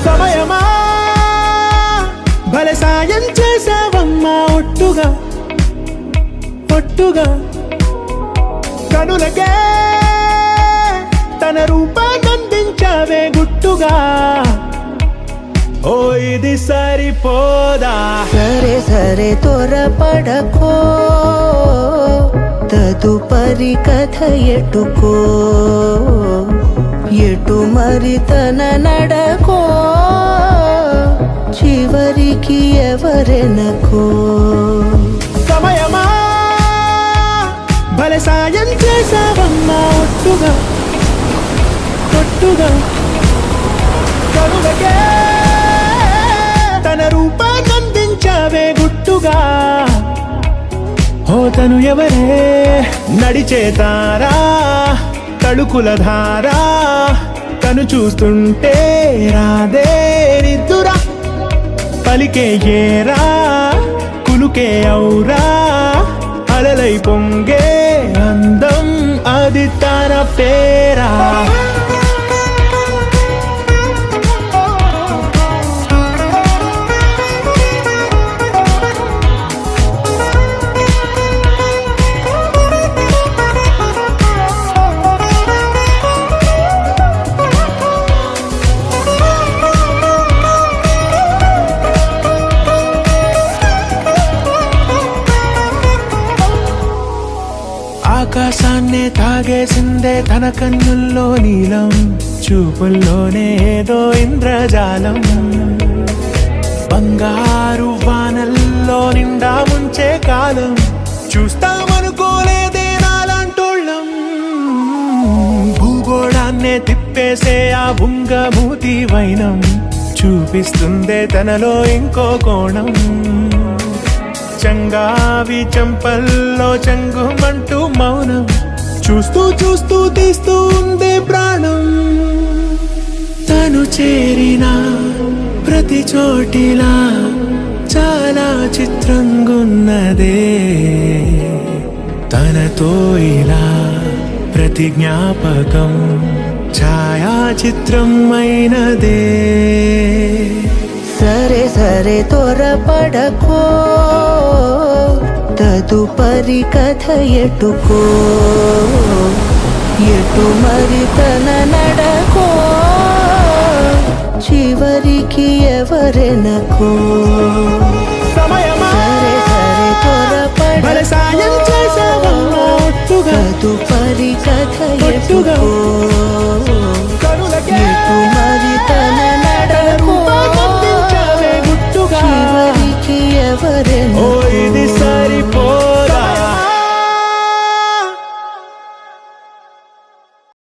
సమయమా భలే సాయం చేసావమ్మా ఒట్టుగా ఒట్టుగా కనులకే తన రూపాన్నందించావే గుట్టుగా ఓ ఇది సరిపోదా సరే సరే త్వరపడకో తదుపరి కథ ఎటుకో ఎటు మరి తన నడకో చివరికి ఎవరెనకో సమయమా భలే సాయం చేసావమ్మా ఒట్టుగా ఒట్టుగా కనులకే తన రూపాన్నందించావే గుట్టుగా ఓ తను ఎవరే నడిచే తారా తళుకుల ధారా తను చూస్తుంటే రాదే నిద్దురా పలికే ఏరా కులుకే ఔరా అలలై పొంగే అందం అది తన పేరా ఆకాశాన్నే తాగేసిందే తన కన్నుల్లో నీలం చూపుల్లోనే ఏదో ఇంద్రజాలం బంగారు వానల్లో నిండా ముంచే కాలం చూస్తామనుకోలేదే నాలాంటోళ్ళం భూగోళాన్నే తిప్పేసే ఆ బుంగమూతి వైనం చూపిస్తుందే తనలో ఇంకో కోణం చంగావి చంపల్లో చంగుమంటూ మౌనం చూస్తూ చూస్తూ తీస్తూ ఉందే ప్రాణం తను చేరిన ప్రతి చోటిలా చాలా చిత్రంగున్నదే తనతో ఇలా ప్రతి జ్ఞాపకం ఛాయాచిత్రం అయినదే సరే సరే త్వరపడకో తదుపరి కథ ఎటుకో ఎటు మరి తన నడకో చివరికి ఎవరెనకో సమయమా సరే సరే భలే సాయం చేసావమ్మా ఒట్టుగా తదుపరి కథ ఒట్టుగా ఎటుకో